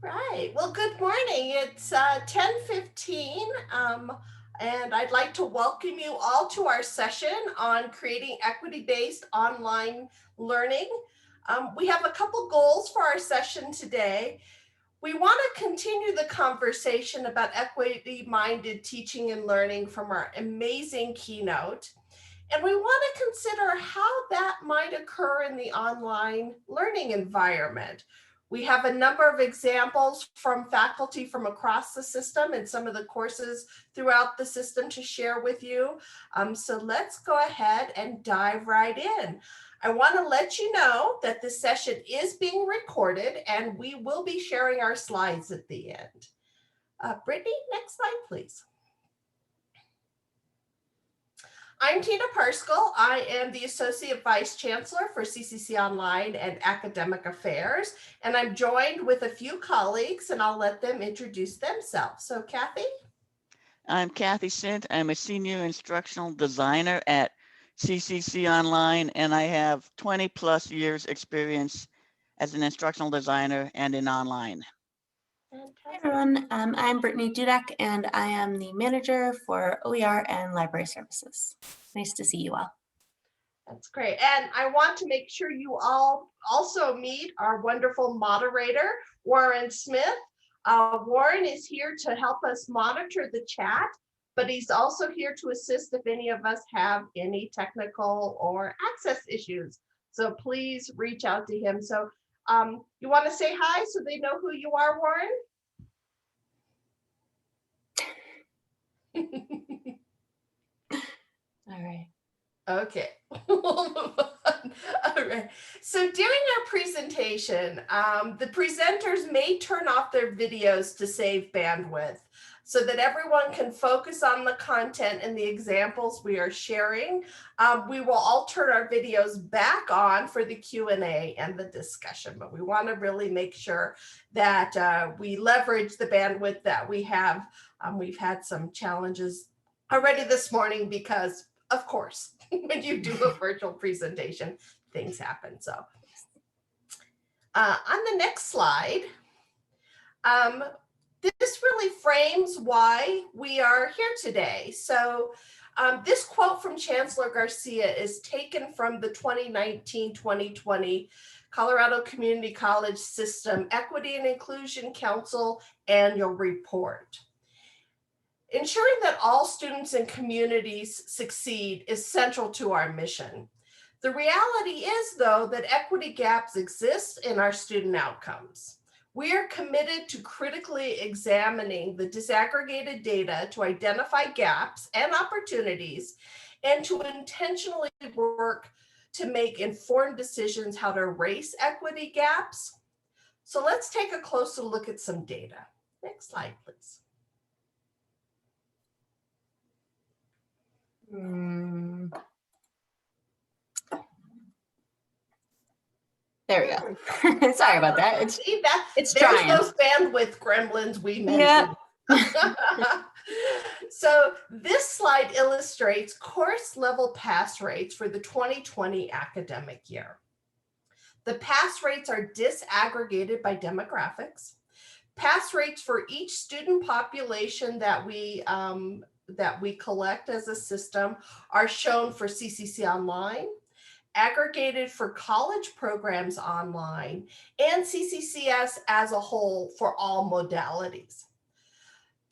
Right. Well, good morning. It's 10:15, and I'd like to welcome you all to our session on creating equity-based online learning. We have a couple goals for our session today. We want to continue the conversation about equity-minded teaching and learning from our amazing keynote. And we want to consider how that might occur in the online learning environment. We have a number of examples from faculty from across the system and some of the courses throughout the system to share with you. So let's go ahead and dive right in. I want to let you know that this session is being recorded and we will be sharing our slides at the end. Brittany, next slide, please. I'm Tina Perskell. I am the Associate Vice Chancellor for CCC Online and Academic Affairs, and I'm joined with a few colleagues, and I'll let them introduce themselves. So, Kathy? I'm Kathy Sint. I'm a Senior Instructional Designer at CCC Online, and I have 20 plus years experience as an instructional designer and in online. Hi everyone, I'm Brittany Dudak and I am the manager for OER and library services. Nice to see you all. That's great. And I want to make sure you all also meet our wonderful moderator, Warren Smith. Warren is here to help us monitor the chat, but he's also here to assist if any of us have any technical or access issues. So please reach out to him. So you want to say hi so they know who you are, Warren? All right. Okay, we'll move on. All right. So during our presentation, the presenters may turn off their videos to save bandwidth so that everyone can focus on the content and the examples we are sharing. We will all turn our videos back on for the Q&A and the discussion, but we want to really make sure that we leverage the bandwidth that we have. We've had some challenges already this morning because, of course, when you do a virtual presentation, things happen. So on the next slide, this really frames why we are here today. So this quote from Chancellor Garcia is taken from the 2019-2020 Colorado Community College System Equity and Inclusion Council Annual Report. Ensuring that all students and communities succeed is central to our mission. The reality is, though, that equity gaps exist in our student outcomes. We are committed to critically examining the disaggregated data to identify gaps and opportunities and to intentionally work to make informed decisions how to erase equity gaps. So let's take a closer look at some data. Next slide, please. There we go. Sorry about that. It's there's trying. those bandwidth gremlins we mentioned. Yeah. So this slide illustrates course level pass rates for the 2020 academic year. The pass rates are disaggregated by demographics. Pass rates for each student population that we collect as a system are shown for CCC Online, aggregated for college programs online, and CCCS as a whole for all modalities.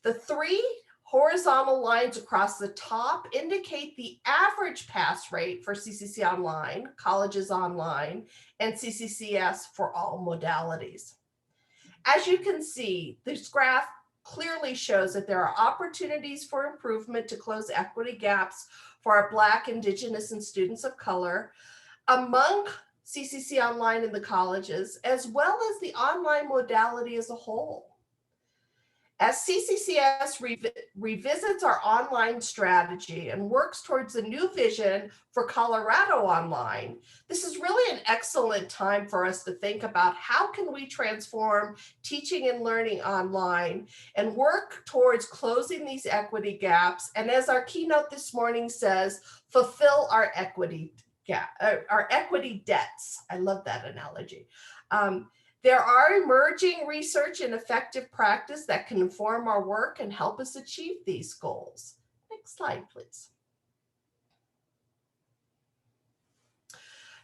The three horizontal lines across the top indicate the average pass rate for CCC Online, colleges online, and CCCS for all modalities. As you can see, this graph clearly shows that there are opportunities for improvement to close equity gaps for our Black, Indigenous, and students of color among CCC Online in the colleges, as well as the online modality as a whole. As CCCS revisits our online strategy and works towards a new vision for Colorado Online, this is really an excellent time for us to think about how can we transform teaching and learning online and work towards closing these equity gaps. And as our keynote this morning says, fulfill our equity debts. I love that analogy. There are emerging research and effective practice that can inform our work and help us achieve these goals. Next slide, please.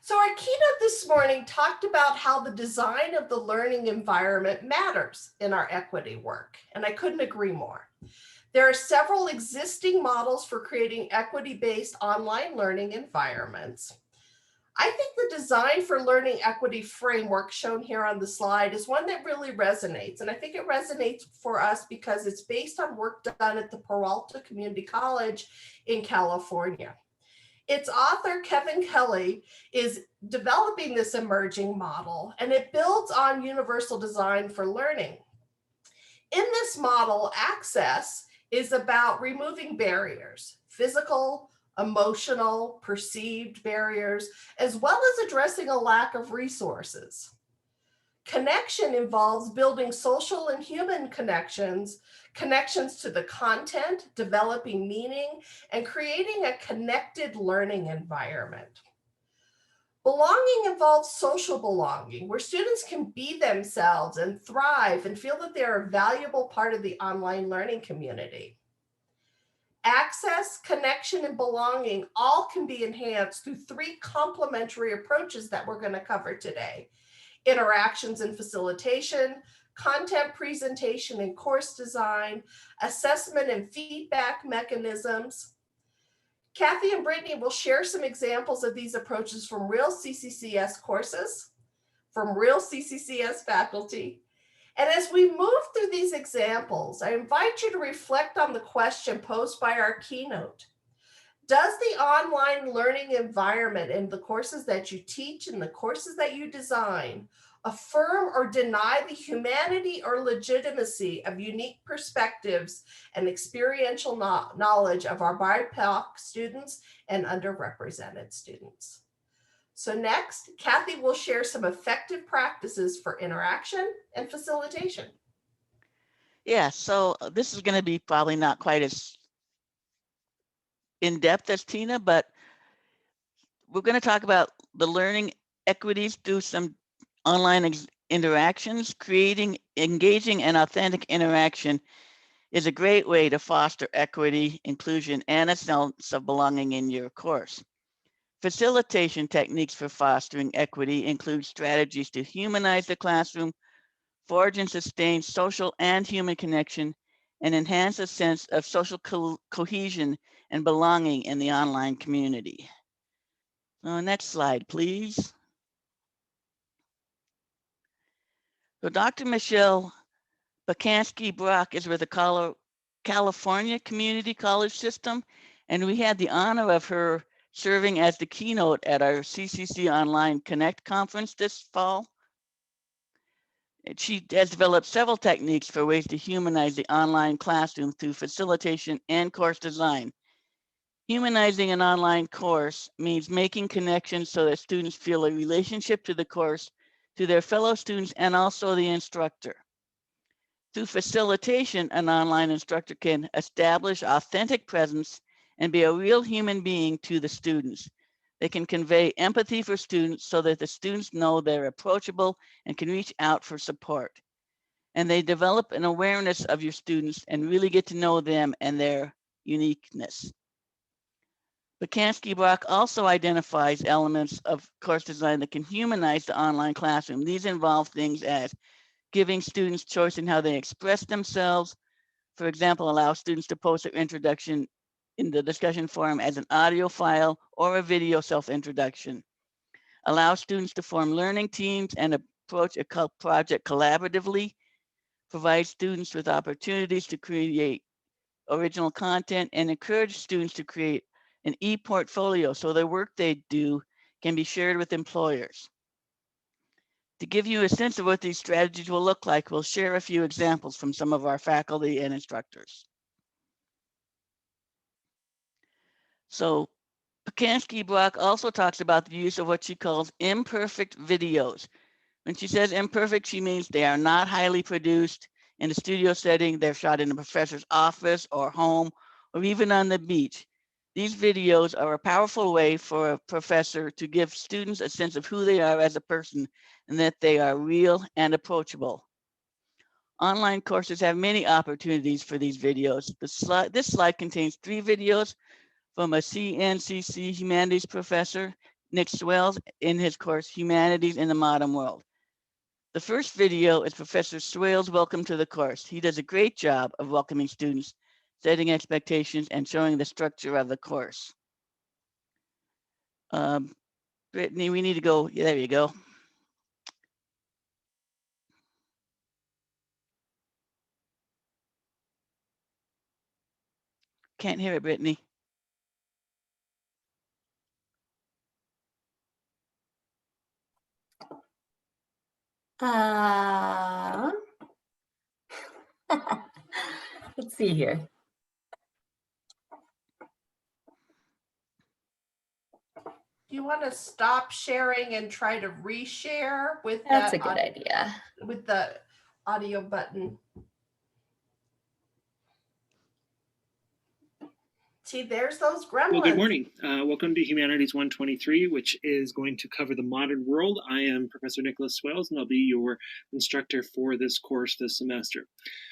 So our keynote this morning talked about how the design of the learning environment matters in our equity work, and I couldn't agree more. There are several existing models for creating equity-based online learning environments. I think the Design for Learning Equity framework shown here on the slide is one that really resonates. And I think it resonates for us because it's based on work done at the Peralta Community College in California. Its author, Kevin Kelly, is developing this emerging model, and it builds on universal design for learning. In this model, access is about removing barriers, physical, emotional, perceived barriers, as well as addressing a lack of resources. Connection involves building social and human connections, connections to the content, developing meaning, and creating a connected learning environment. Belonging involves social belonging, where students can be themselves and thrive and feel that they're a valuable part of the online learning community. Access, connection, and belonging all can be enhanced through three complementary approaches that we're going to cover today: interactions and facilitation, content presentation and course design, assessment and feedback mechanisms. Kathy and Brittany will share some examples of these approaches from real CCCS courses, from real CCCS faculty. And as we move through these examples, I invite you to reflect on the question posed by our keynote. Does the online learning environment and the courses that you teach and the courses that you design affirm or deny the humanity or legitimacy of unique perspectives and experiential knowledge of our BIPOC students and underrepresented students? So next, Kathy will share some effective practices for interaction and facilitation. Yeah, so this is going to be probably not quite as in-depth as Tina, but we're going to talk about the learning equities through some online interactions. Creating engaging and authentic interaction is a great way to foster equity, inclusion, and a sense of belonging in your course. Facilitation techniques for fostering equity include strategies to humanize the classroom, forge and sustain social and human connection, and enhance a sense of social cohesion and belonging in the online community. So next slide, please. So Dr. Michelle Pacansky-Brock is with the California Community College System, and we had the honor of her serving as the keynote at our CCC Online Connect conference this fall. And she has developed several techniques for ways to humanize the online classroom through facilitation and course design. Humanizing an online course means making connections so that students feel a relationship to the course, to their fellow students, and also the instructor. Through facilitation, an online instructor can establish authentic presence and be a real human being to the students. They can convey empathy for students so that the students know they're approachable and can reach out for support. And they develop an awareness of your students and really get to know them and their uniqueness. Pacansky-Brock also identifies elements of course design that can humanize the online classroom. These involve things as giving students choice in how they express themselves. For example, allow students to post their introduction in the discussion forum as an audio file or a video self-introduction. Allow students to form learning teams and approach a project collaboratively. Provide students with opportunities to create original content and encourage students to create an e-portfolio so the work they do can be shared with employers. To give you a sense of what these strategies will look like, we'll share a few examples from some of our faculty and instructors. So Pacansky-Brock also talks about the use of what she calls imperfect videos. When she says imperfect, she means they are not highly produced in a studio setting. They're shot in a professor's office or home or even on the beach. These videos are a powerful way for a professor to give students a sense of who they are as a person, and that they are real and approachable. Online courses have many opportunities for these videos. This slide contains 3 videos from a CNCC Humanities professor, Nick Swales, in his course, Humanities in the Modern World. The first video is Professor Swales' welcome to the course. He does a great job of welcoming students, setting expectations, and showing the structure of the course. Brittany, we need to go, yeah, there you go. Can't hear it, Brittany. Let's see here. Do you want to stop sharing and try to reshare with That's a that good idea. with the audio button? See, there's those gremlins. Well, good morning. Welcome to Humanities 123, which is going to cover the modern world. I am Professor Nicholas Swales, and I'll be your instructor for this course this semester.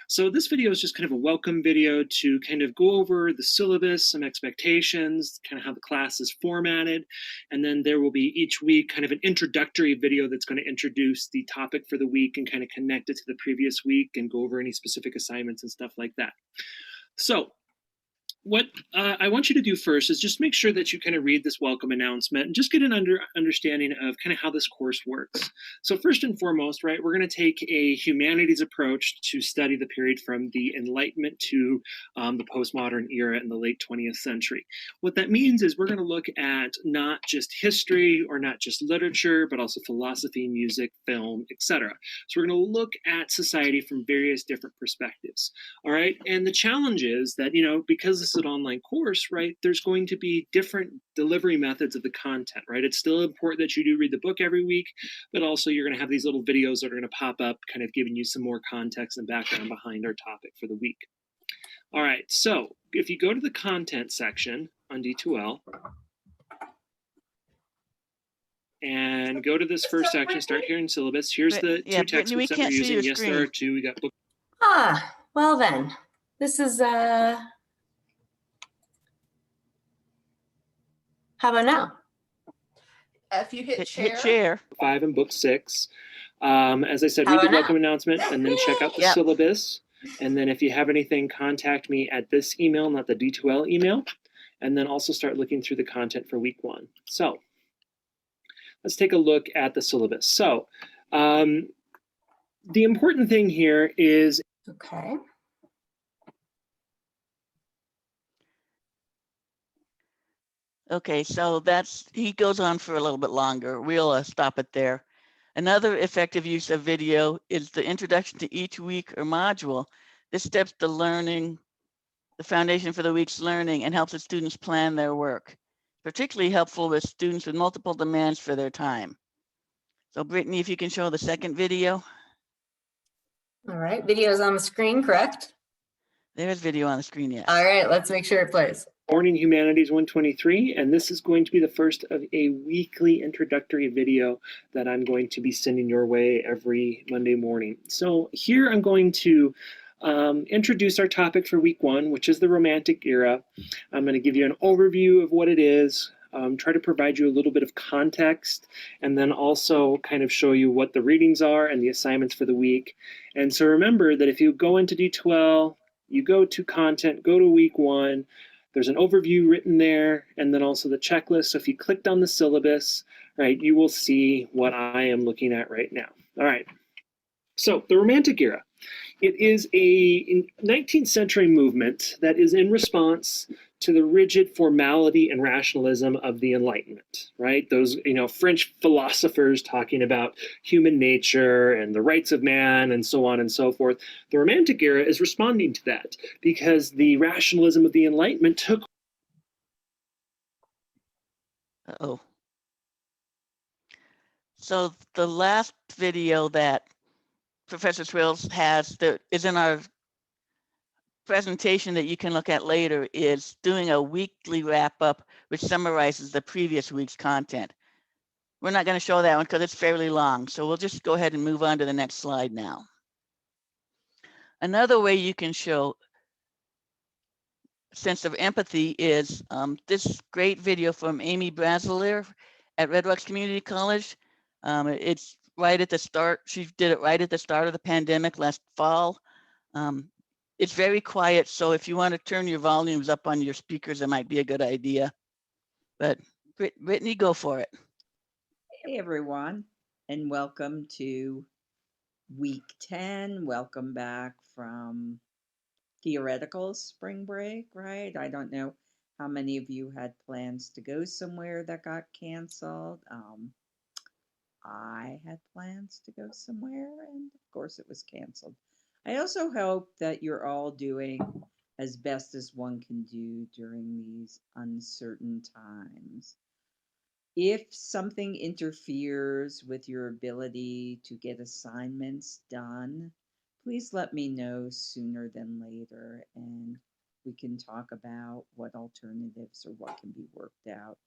So this video is just kind of a welcome video to kind of go over the syllabus, some expectations, kind of how the class is formatted, and then there will be each week kind of an introductory video that's going to introduce the topic for the week and kind of connect it to the previous week and go over any specific assignments and stuff like that. So what I want you to do first is just make sure that you kind of read this welcome announcement and just get an understanding of kind of how this course works. So first and foremost, right, we're going to take a humanities approach to study the period from the Enlightenment to the postmodern era in the late 20th century. What that means is we're going to look at not just history or not just literature, but also philosophy, music, film, etc. So we're going to look at society from various different perspectives. All right, and the challenge is that, you know, because this is an online course, right, there's going to be different delivery methods of the content, right? It's still important that you do read the book every week, but also you're going to have these little videos that are going to pop up, kind of giving you some more context and background behind our topic for the week. All right, so if you go to the content section on D2L and go to this first section, start here in syllabus. Here's the two textbooks that we're using. Yes, there are 2. We got book. Well then, this is how about now? If you hit share. Hit share. 5 and book 6. As I said, read the welcome announcement and then check out the syllabus. And then if you have anything, contact me at this email, not the D2L email. And then also start looking through the content for week 1. So let's take a look at the syllabus. So the important thing here is. Okay. Okay, so he goes on for a little bit longer. We'll stop it there. Another effective use of video is the introduction to each week or module. This steps to learning, the foundation for the week's learning, and helps the students plan their work. Particularly helpful with students with multiple demands for their time. So Brittany, if you can show the second video. All right, video is on the screen, correct? There's video on the screen, yes. All right, let's make sure it plays. Morning Humanities 123, and this is going to be the first of a weekly introductory video that I'm going to be sending your way every Monday morning. So here I'm going to introduce our topic for week 1, which is the Romantic era. I'm going to give you an overview of what it is, try to provide you a little bit of context, and then also kind of show you what the readings are and the assignments for the week. And so remember that if you go into D2L, you go to content, go to week 1, there's an overview written there, and then also the checklist. So if you clicked on the syllabus, right, you will see what I am looking at right now. All right. So the Romantic era. It is a 19th century movement that is in response to the rigid formality and rationalism of the Enlightenment, right? Those, French philosophers talking about human nature and the rights of man and so on and so forth. The Romantic era is responding to that because the rationalism of the Enlightenment took. Uh-oh. So the last video that Professor Swales has that is in our presentation that you can look at later is doing a weekly wrap up which summarizes the previous week's content. we're not going to show that one because it's fairly long. So we'll just go ahead and move on to the next slide now. Another way you can show sense of empathy is this great video from Amy Brasilier at Red Rocks Community College. It's right at the start. She did it right at the start of the pandemic last fall. It's very quiet, so if you want to turn your volumes up on your speakers, it might be a good idea. But Brittany, go for it. Hey everyone, and welcome to week 10. Welcome back from theoretical spring break, right? I don't know how many of you had plans to go somewhere that got canceled. I had plans to go somewhere, and of course it was canceled. I also hope that you're all doing as best as one can do during these uncertain times. If something interferes with your ability to get assignments done, please let me know sooner than later, and we can talk about what alternatives or what can be worked out.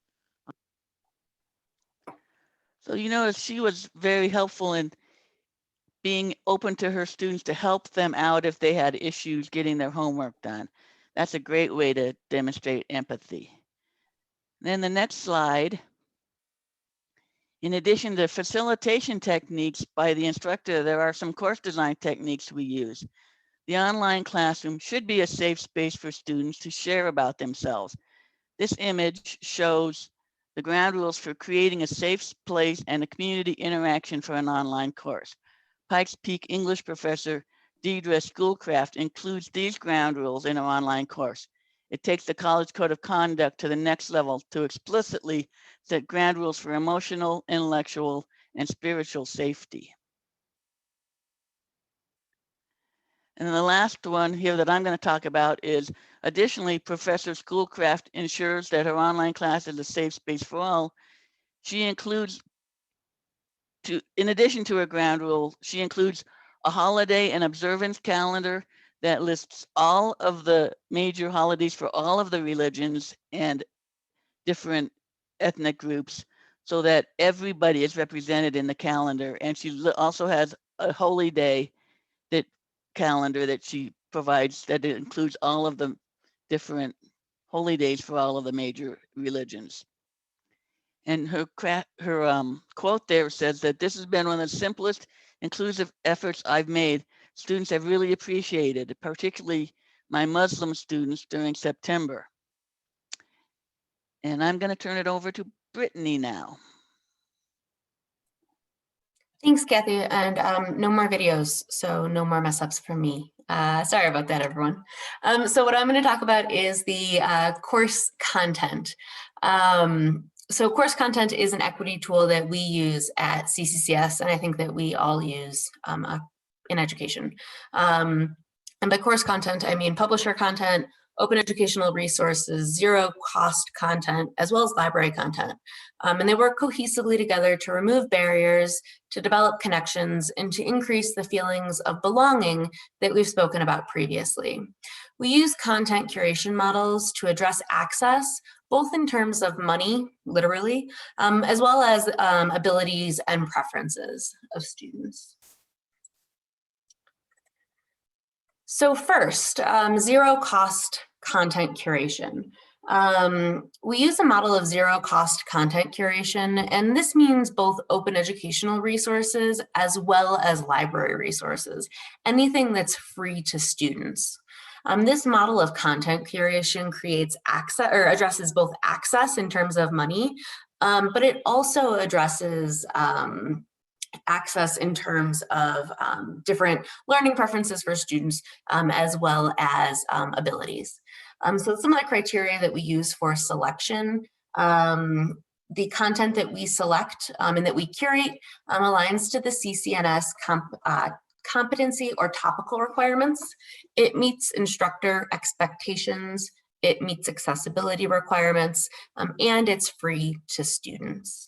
So you notice she was very helpful in being open to her students to help them out if they had issues getting their homework done. That's a great way to demonstrate empathy. Then the next slide. In addition to facilitation techniques by the instructor, there are some course design techniques we use. The online classroom should be a safe space for students to share about themselves. This image shows the ground rules for creating a safe place and a community interaction for an online course. Pikes Peak English professor Deidre Schoolcraft includes these ground rules in her online course. It takes the College Code of Conduct to the next level to explicitly set ground rules for emotional, intellectual, and spiritual safety. And then the last one here that I'm going to talk about is, additionally, Professor Schoolcraft ensures that her online class is a safe space for all. She includes, in addition to her ground rule, she includes a holiday and observance calendar that lists all of the major holidays for all of the religions and different ethnic groups so that everybody is represented in the calendar. And she also has a holy day calendar that she provides that it includes all of the different holy days for all of the major religions. And her quote there says that this has been one of the simplest inclusive efforts I've made. Students have really appreciated it, particularly my Muslim students during September. And I'm going to turn it over to Brittany now. Thanks, Kathy, and no more videos, so no more mess ups from me. Sorry about that, everyone. So what I'm going to talk about is the course content. So course content is an equity tool that we use at CCCS, and I think that we all use in education. And by course content, I mean publisher content, open educational resources, zero cost content, as well as library content. And they work cohesively together to remove barriers, to develop connections, and to increase the feelings of belonging that we've spoken about previously. We use content curation models to address access, both in terms of money, literally, as well as abilities and preferences of students. So first, zero cost content curation. We use a model of zero cost content curation, and this means both open educational resources as well as library resources, anything that's free to students. This model of content curation creates access, or addresses both access in terms of money, but it also addresses access in terms of different learning preferences for students, as well as abilities. So some of the criteria that we use for selection, the content that we select and that we curate aligns to the CCNS competency or topical requirements. It meets instructor expectations, it meets accessibility requirements, and it's free to students.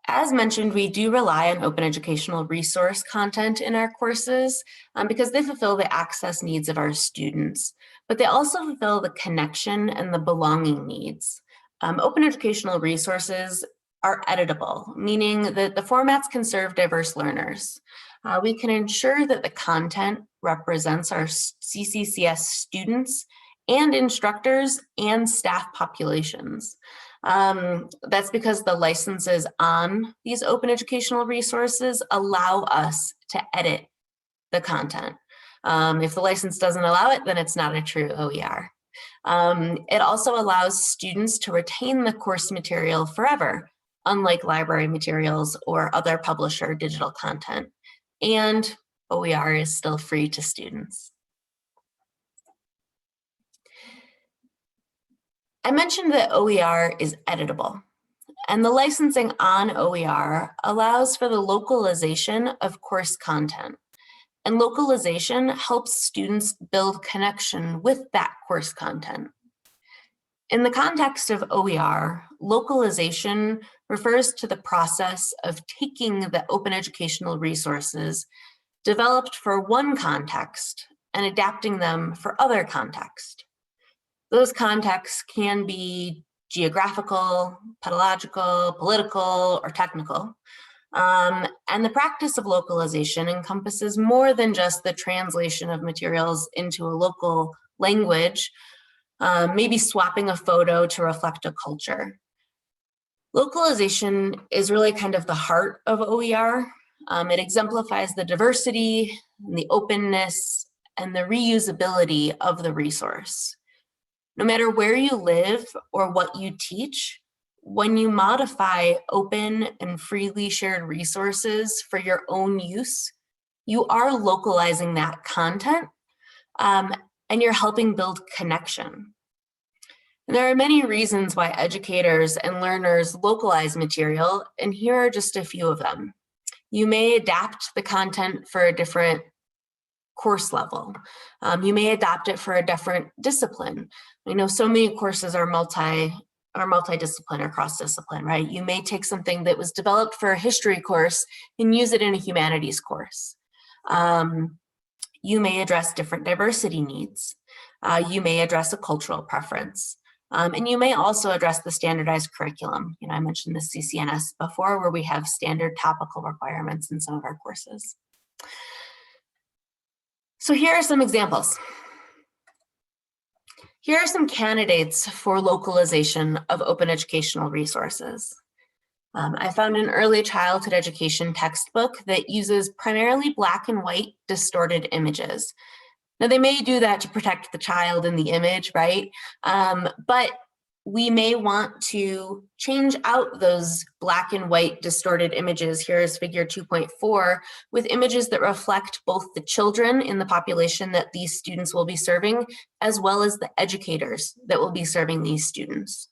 As mentioned, we do rely on open educational resource content in our courses because they fulfill the access needs of our students, but they also fulfill the connection and the belonging needs. Open educational resources are editable, meaning that the formats can serve diverse learners. We can ensure that the content represents our CCCS students and instructors and staff populations. That's because the licenses on these open educational resources allow us to edit the content. If the license doesn't allow it, then it's not a true OER. It also allows students to retain the course material forever, unlike library materials or other publisher digital content. And OER is still free to students. I mentioned that OER is editable, and the licensing on OER allows for the localization of course content. And localization helps students build connection with that course content. In the context of OER, localization refers to the process of taking the open educational resources developed for one context and adapting them for other contexts. Those contexts can be geographical, pedagogical, political, or technical. And the practice of localization encompasses more than just the translation of materials into a local language, maybe swapping a photo to reflect a culture. Localization is really kind of the heart of OER. It exemplifies the diversity, and the openness, and the reusability of the resource. No matter where you live or what you teach, when you modify open and freely shared resources for your own use, you are localizing that content, and you're helping build connection. And there are many reasons why educators and learners localize material, and here are just a few of them. You may adapt the content for a different course level. You may adapt it for a different discipline. I know so many courses are multidiscipline or cross-discipline, right? You may take something that was developed for a history course and use it in a humanities course. You may address different diversity needs. You may address a cultural preference. And you may also address the standardized curriculum. I mentioned the CCNS before, where we have standard topical requirements in some of our courses. So here are some examples. Here are some candidates for localization of open educational resources. I found an early childhood education textbook that uses primarily black and white distorted images. Now, they may do that to protect the child in the image, right? But we may want to change out those black and white distorted images. Here is figure 2.4 with images that reflect both the children in the population that these students will be serving, as well as the educators that will be serving these students.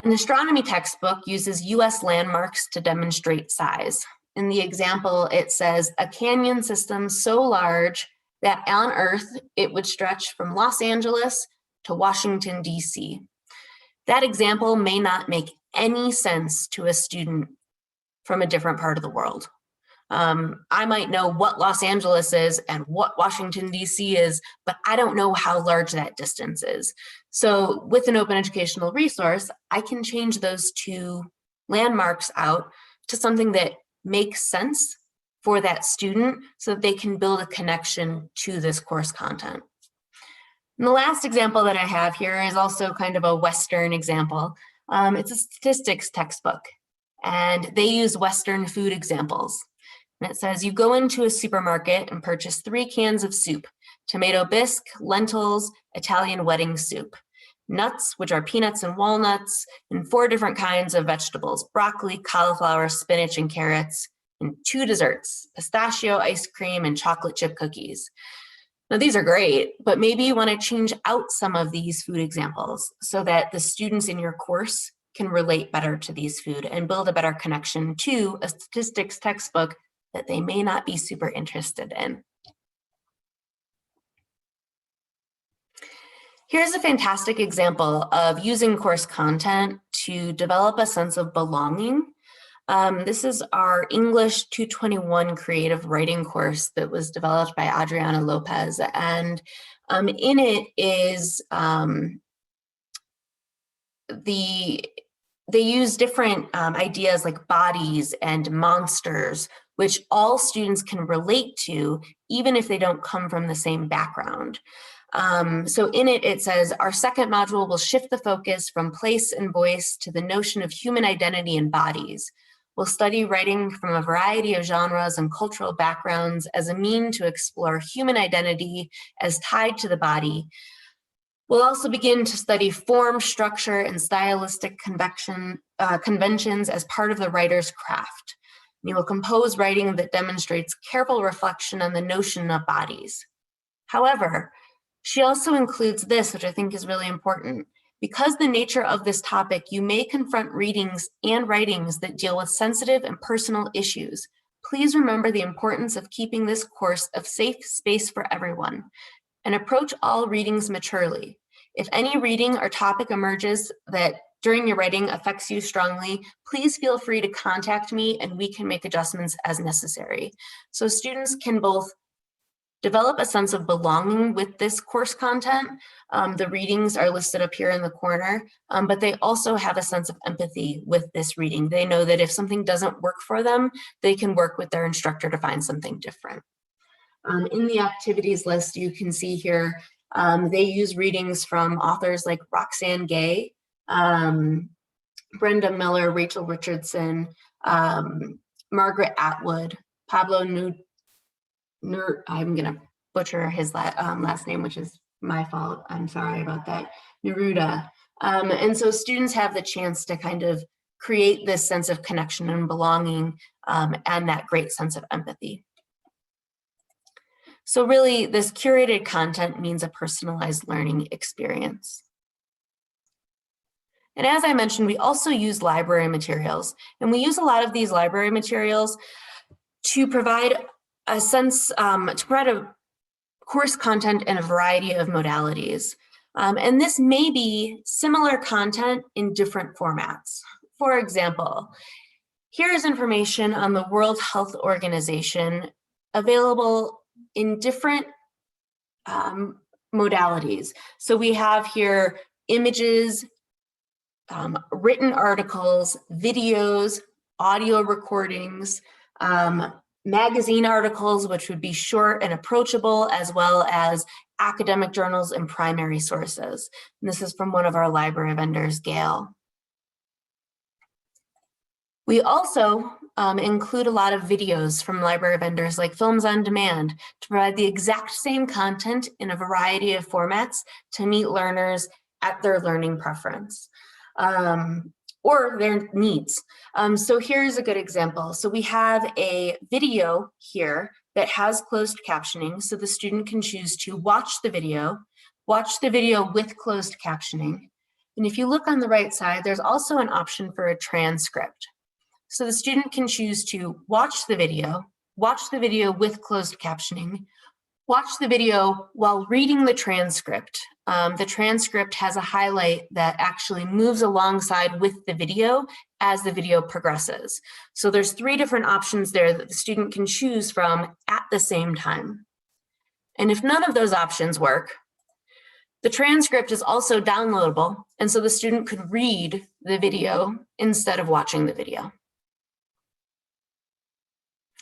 An astronomy textbook uses US landmarks to demonstrate size. In the example, it says a canyon system so large that on Earth, it would stretch from Los Angeles to Washington, DC. That example may not make any sense to a student from a different part of the world. I might know what Los Angeles is and what Washington, DC is, but I don't know how large that distance is. So with an open educational resource, I can change those two landmarks out to something that makes sense for that student so that they can build a connection to this course content. And the last example that I have here is also kind of a Western example. It's a statistics textbook, and they use Western food examples. And it says, you go into a supermarket and purchase 3 cans of soup, tomato bisque, lentils, Italian wedding soup, nuts, which are peanuts and walnuts, and 4 different kinds of vegetables, broccoli, cauliflower, spinach, and carrots, and 2 desserts, pistachio ice cream and chocolate chip cookies. Now, these are great, but maybe you want to change out some of these food examples so that the students in your course can relate better to these food and build a better connection to a statistics textbook that they may not be super interested in. Here's a fantastic example of using course content to develop a sense of belonging. This is our English 221 creative writing course that was developed by Adriana Lopez. And in it is they use different ideas like bodies and monsters, which all students can relate to, even if they don't come from the same background. So in it, it says, our second module will shift the focus from place and voice to the notion of human identity and bodies. We'll study writing from a variety of genres and cultural backgrounds as a mean to explore human identity as tied to the body. We'll also begin to study form, structure, and stylistic conventions as part of the writer's craft. You will compose writing that demonstrates careful reflection on the notion of bodies. However, she also includes this, which I think is really important. Because the nature of this topic, you may confront readings and writings that deal with sensitive and personal issues. Please remember the importance of keeping this course a safe space for everyone, and approach all readings maturely. If any reading or topic emerges that during your writing affects you strongly, please feel free to contact me and we can make adjustments as necessary. So students can both develop a sense of belonging with this course content. The readings are listed up here in the corner, but they also have a sense of empathy with this reading. They know that if something doesn't work for them, they can work with their instructor to find something different. In the activities list, you can see here, they use readings from authors like Roxane Gay, Brenda Miller, Rachel Richardson, Margaret Atwood, Pablo I'm gonna butcher his last name, which is my fault. I'm sorry about that. Neruda. And so students have the chance to kind of create this sense of connection and belonging and that great sense of empathy. So really, this curated content means a personalized learning experience. And as I mentioned, we also use library materials, and we use a lot of these library materials to provide a sense, to provide a course content in a variety of modalities. And this may be similar content in different formats. For example, here is information on the World Health Organization available in different modalities. So we have here images, written articles, videos, audio recordings, magazine articles, which would be short and approachable, as well as academic journals and primary sources. And this is from one of our library vendors, Gale. We also include a lot of videos from library vendors like Films on Demand to provide the exact same content in a variety of formats to meet learners at their learning preference. Or their needs. So here's a good example. So we have a video here that has closed captioning, so the student can choose to watch the video with closed captioning. And if you look on the right side, there's also an option for a transcript. So the student can choose to watch the video with closed captioning, watch the video while reading the transcript. The transcript has a highlight that actually moves alongside with the video as the video progresses. So there's 3 different options there that the student can choose from at the same time. And if none of those options work, the transcript is also downloadable, and so the student could read the video instead of watching the video.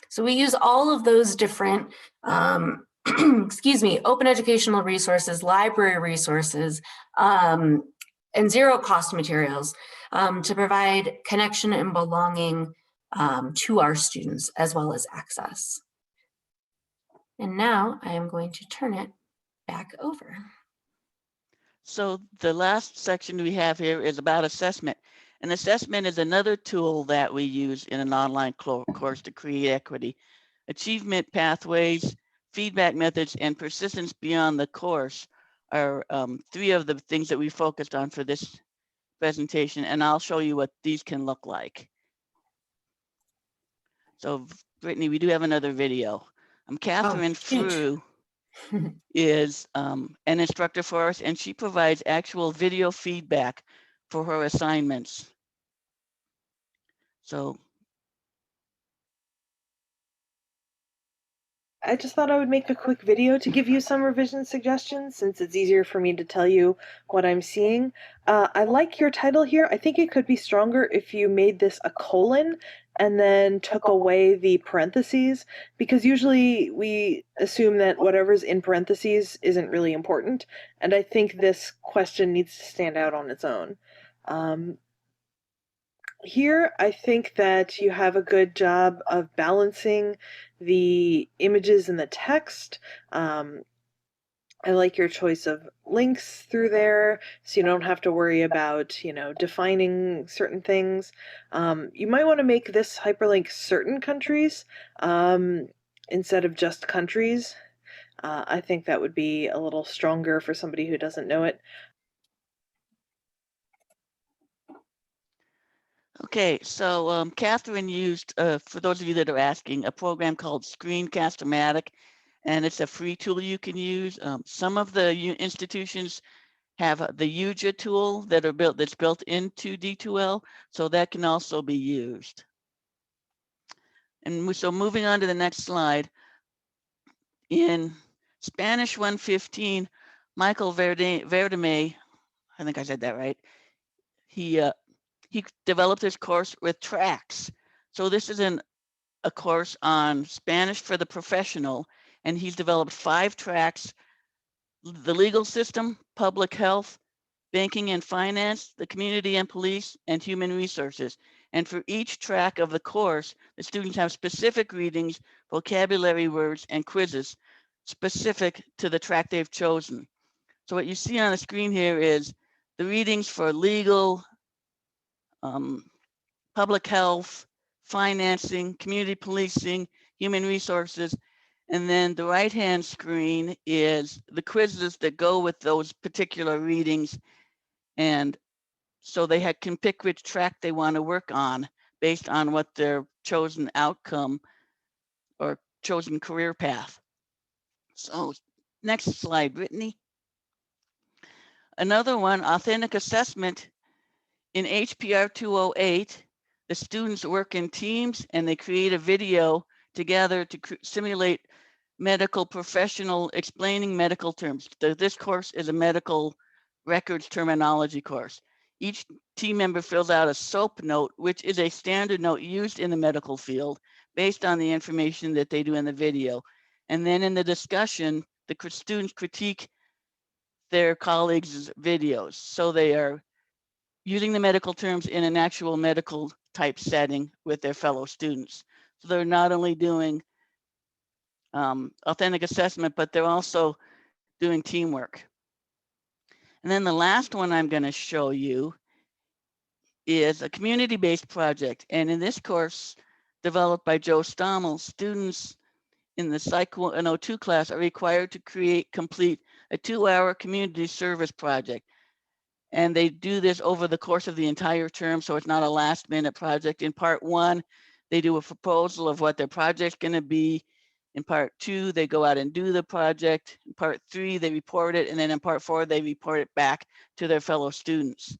So we use all of those different open educational resources, library resources, and zero cost materials to provide connection and belonging to our students, as well as access. And now I am going to turn it back over. So the last section we have here is about assessment. And assessment is another tool that we use in an online course to create equity. Achievement pathways, feedback methods, and persistence beyond the course are 3 of the things that we focused on for this presentation, and I'll show you what these can look like. So Brittany, we do have another video. Catherine Frew is an instructor for us, and she provides actual video feedback for her assignments. So I just thought I would make a quick video to give you some revision suggestions since it's easier for me to tell you what I'm seeing. I like your title here. I think it could be stronger if you made this a colon and then took away the parentheses, because usually we assume that whatever's in parentheses isn't really important, and I think this question needs to stand out on its own. Here, I think that you have a good job of balancing the images and the text. I like your choice of links through there, so you don't have to worry about, defining certain things. You might want to make this hyperlink certain countries instead of just countries. I think that would be a little stronger for somebody who doesn't know it. Okay, so Catherine used, for those of you that are asking, a program called Screencast-O-Matic, and it's a free tool you can use. Some of the institutions have the UJA tool that's built into D2L, so that can also be used. And so moving on to the next slide, in Spanish 115, Michael Verdeme, I think I said that right, he developed this course with tracks. So this is a course on Spanish for the professional, and he's developed 5 tracks: the legal system, public health, banking and finance, the community and police, and human resources. And for each track of the course, the students have specific readings, vocabulary words, and quizzes specific to the track they've chosen. So what you see on the screen here is the readings for legal, public health, financing, community policing, human resources. And then the right-hand screen is the quizzes that go with those particular readings. And so they can pick which track they want to work on based on what their chosen outcome or chosen career path. So next slide, Brittany. Another one, authentic assessment. In HPR 208, the students work in teams and they create a video together to simulate medical professional explaining medical terms. This course is a medical records terminology course. Each team member fills out a SOAP note, which is a standard note used in the medical field based on the information that they do in the video. And then in the discussion, the students critique their colleagues' videos. So they are using the medical terms in an actual medical type setting with their fellow students. So they're not only doing authentic assessment, but they're also doing teamwork. And then the last one I'm going to show you is a community-based project. And in this course, developed by Joe Stommel, students in the Psych 102 class are required to complete a 2-hour community service project. And they do this over the course of the entire term, so it's not a last-minute project. In part 1, they do a proposal of what their project's going to be. In part 2, they go out and do the project. In part 3, they report it. And then in part 4, they report it back to their fellow students.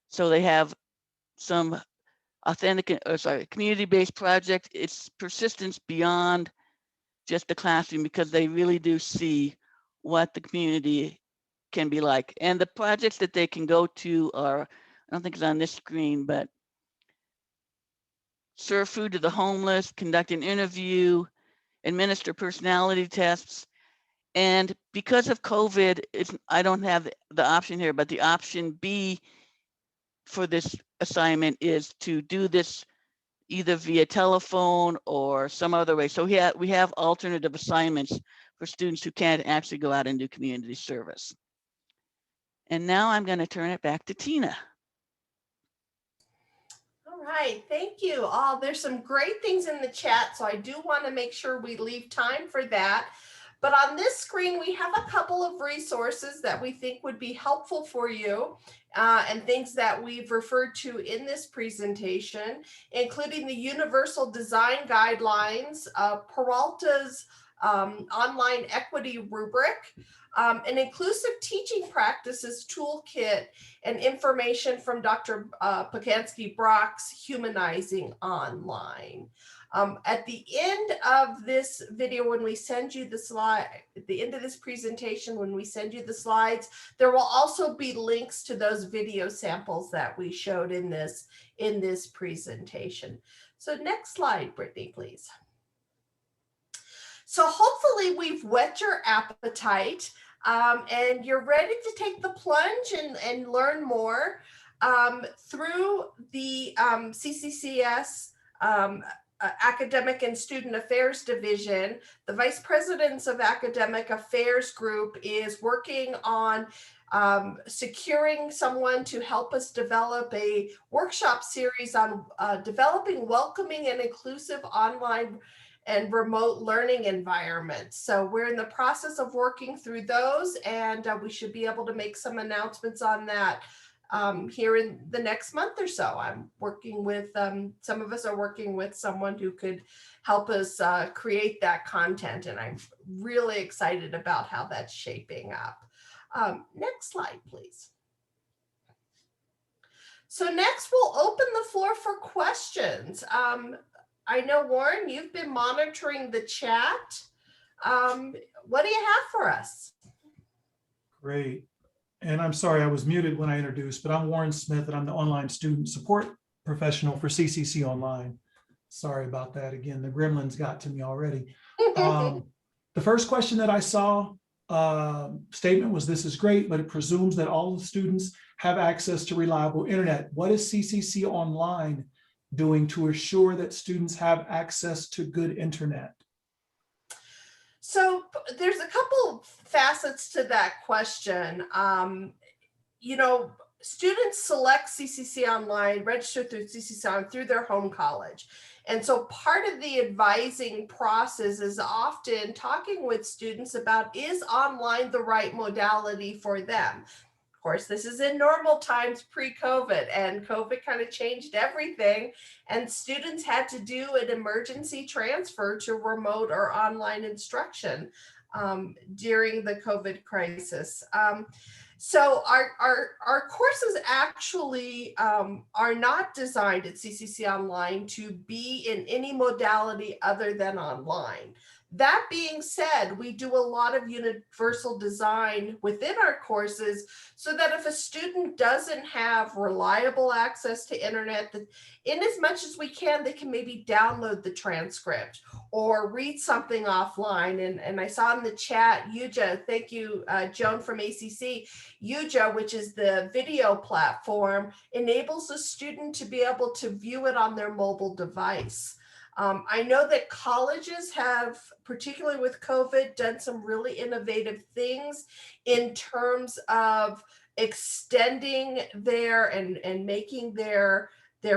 So they have some community-based project. It's persistence beyond just the classroom because they really do see what the community can be like. And the projects that they can go to are, I don't think it's on this screen, but serve food to the homeless, conduct an interview, administer personality tests. And because of COVID, I don't have the option here, but the option B for this assignment is to do this either via telephone or some other way. So we have alternative assignments for students who can't actually go out and do community service. And now I'm going to turn it back to Tina. All right, thank you all. There's some great things in the chat, so I do want to make sure we leave time for that. But on this screen, we have a couple of resources that we think would be helpful for you and things that we've referred to in this presentation, including the Universal Design Guidelines, Peralta's online equity rubric, an inclusive teaching practices toolkit, and information from Dr. Pacansky Brock's Humanizing Online. At the end of this video, when we send you the slide, at the end of this presentation, when we send you the slides, there will also be links to those video samples that we showed in this presentation. So next slide, Brittany, please. So hopefully we've whet your appetite and you're ready to take the plunge and learn more through the CCCS Academic and Student Affairs Division. The Vice Presidents of Academic Affairs Group is working on securing someone to help us develop a workshop series on developing welcoming and inclusive online and remote learning environments. So we're in the process of working through those, and we should be able to make some announcements on that here in the next month or so. I'm working with, some of us are working with someone who could help us create that content, and I'm really excited about how that's shaping up. Next slide, please. So next we'll open the floor for questions. I know, Warren, you've been monitoring the chat. What do you have for us? Great. And I'm sorry I was muted when I introduced, but I'm Warren Smith and I'm the online student support professional for CCC Online. Sorry about that. Again, the gremlins got to me already. The first question that I saw statement was, "This is great, but it presumes that all the students have access to reliable internet. What is CCC Online doing to assure that students have access to good internet?" So there's a couple facets to that question. You know, students select CCC Online, register through CCC Online through their home college. And so part of the advising process is often talking with students about, is online the right modality for them? Of course, this is in normal times pre-COVID, and COVID kind of changed everything, and students had to do an emergency transfer to remote or online instruction during the COVID crisis. So our courses actually are not designed at CCC Online to be in any modality other than online. That being said, we do a lot of universal design within our courses so that if a student doesn't have reliable access to internet, that in as much as we can, they can maybe download the transcript or read something offline. And I saw in the chat, Yuja, thank you, Joan from ACC, Yuja, which is the video platform, enables a student to be able to view it on their mobile device. I know that colleges have, particularly with COVID, done some really innovative things in terms of extending their and making their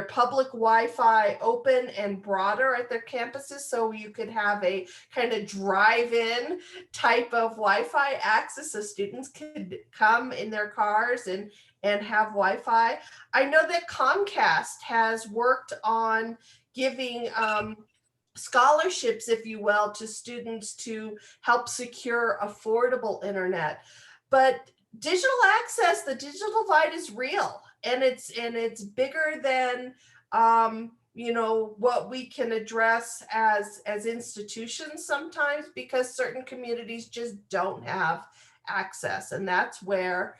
public Wi-Fi open and broader at their campuses, so you could have a kind of drive-in type of Wi-Fi access, so students could come in their cars and have Wi-Fi. I know that Comcast has worked on giving scholarships, if you will, to students to help secure affordable internet. But digital access, the digital divide is real, and it's bigger than you know, what we can address as institutions sometimes, because certain communities just don't have access, and that's where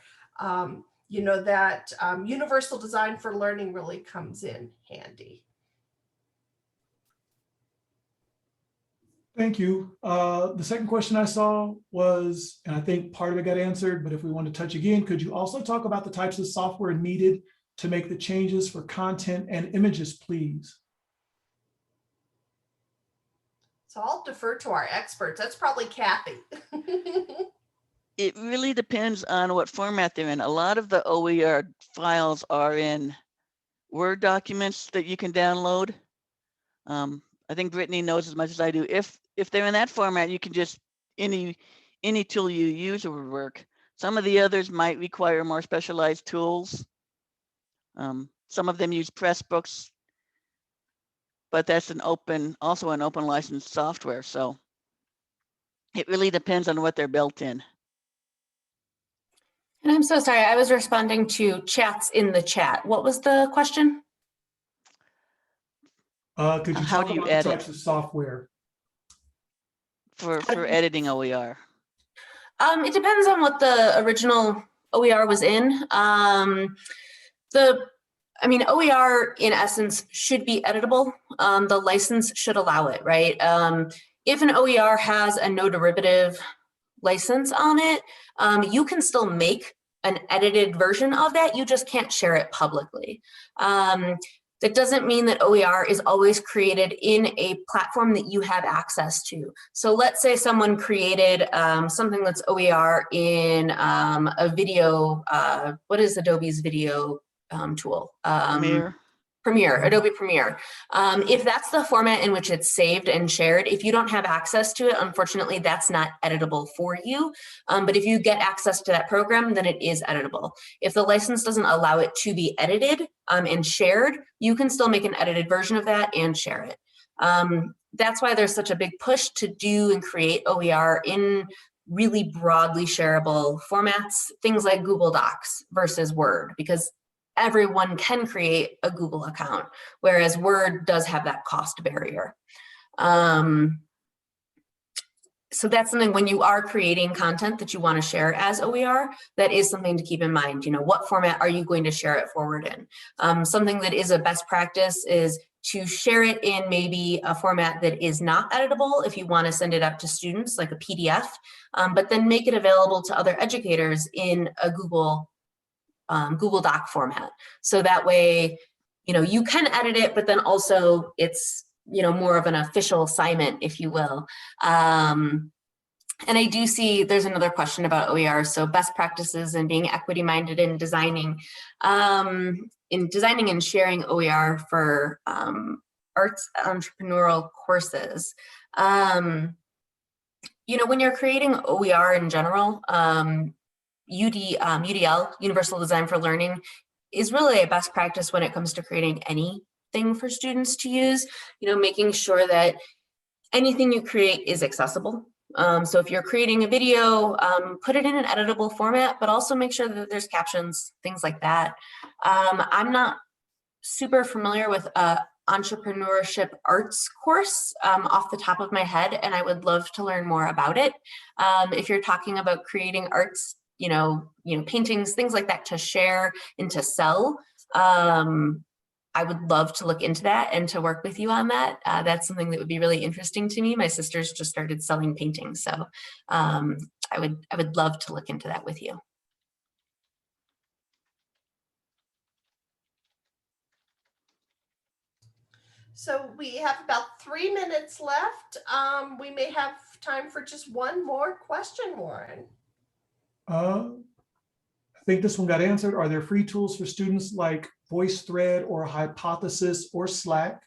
you know, that universal design for learning really comes in handy. Thank you. The second question I saw was, and I think part of it got answered, but if we want to touch again, could you also talk about the types of software needed to make the changes for content and images, please? So I'll defer to our experts. That's probably Kathy. It really depends on what format they're in. A lot of the OER files are in Word documents that you can download. I think Brittany knows as much as I do. If they're in that format, you can just, any tool you use would work. Some of the others might require more specialized tools. Some of them use Pressbooks, but that's also an open license software. So it really depends on what they're built in. And I'm so sorry, I was responding to chats in the chat. What was the question? Could you How talk do you about the edit? types of software? For editing OER? It depends on what the original OER was in. OER in essence should be editable. The license should allow it, right? If an OER has a no derivative license on it, you can still make an edited version of that. You just can't share it publicly. That doesn't mean that OER is always created in a platform that you have access to. So let's say someone created something that's OER in a video, what is Adobe's video tool? Premiere. Adobe Premiere. If that's the format in which it's saved and shared, if you don't have access to it, unfortunately, that's not editable for you. But if you get access to that program, then it is editable. If the license doesn't allow it to be edited and shared, you can still make an edited version of that and share it. That's why there's such a big push to do and create OER in really broadly shareable formats, things like Google Docs versus Word, because everyone can create a Google account, whereas Word does have that cost barrier. So that's something when you are creating content that you want to share as OER, that is something to keep in mind. You know, what format are you going to share it forward in? Something that is a best practice is to share it in maybe a format that is not editable if you want to send it out to students, like a PDF, but then make it available to other educators in a Google Doc format. So that way, you know, you can edit it, but then also it's, you know, more of an official assignment, if you will. And I do see there's another question about OER. So best practices and being equity minded in designing and sharing OER for arts entrepreneurial courses. You know, when you're creating OER in general, UDL, Universal Design for Learning, is really a best practice when it comes to creating anything for students to use, you know, making sure that anything you create is accessible. So if you're creating a video, put it in an editable format, but also make sure that there's captions, things like that. I'm not super familiar with entrepreneurship arts course off the top of my head, and I would love to learn more about it. If you're talking about creating arts, you know, paintings, things like that to share and to sell, I would love to look into that and to work with you on that. That's something that would be really interesting to me. My sister's just started selling paintings, so I would love to look into that with you. So we have about 3 minutes left. We may have time for just one more question, Warren. I think this one got answered. Are there free tools for students like VoiceThread or Hypothesis or Slack?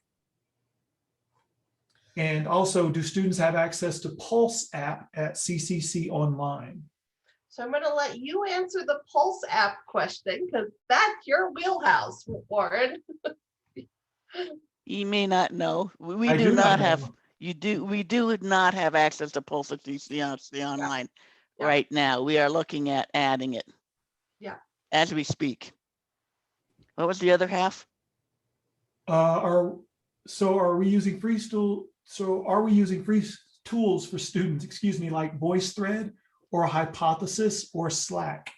And also, do students have access to Pulse app at CCC Online? So I'm going to let you answer the Pulse app question because that's your wheelhouse, Warren. You may not know. We I do not know. have. We do not have access to Pulse at CCC Online right now. We are looking at adding it. Yeah. As we speak. What was the other half? Are we using free tools for students, excuse me, like VoiceThread or Hypothesis or Slack?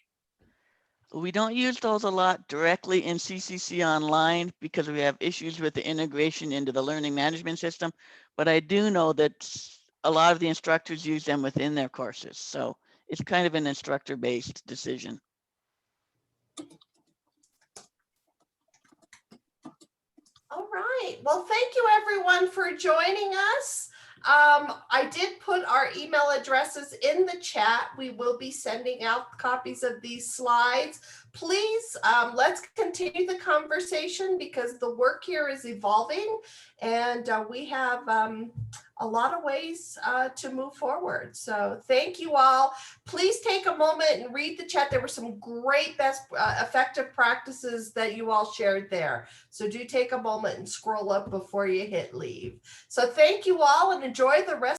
We don't use those a lot directly in CCC Online because we have issues with the integration into the learning management system, but I do know that a lot of the instructors use them within their courses. So it's kind of an instructor-based decision. All right. Well, thank you everyone for joining us. I did put our email addresses in the chat. We will be sending out copies of these slides. Please, let's continue the conversation because the work here is evolving and we have a lot of ways to move forward. So thank you all. Please take a moment and read the chat. There were some great best effective practices that you all shared there. So do take a moment and scroll up before you hit leave. So thank you all and enjoy the rest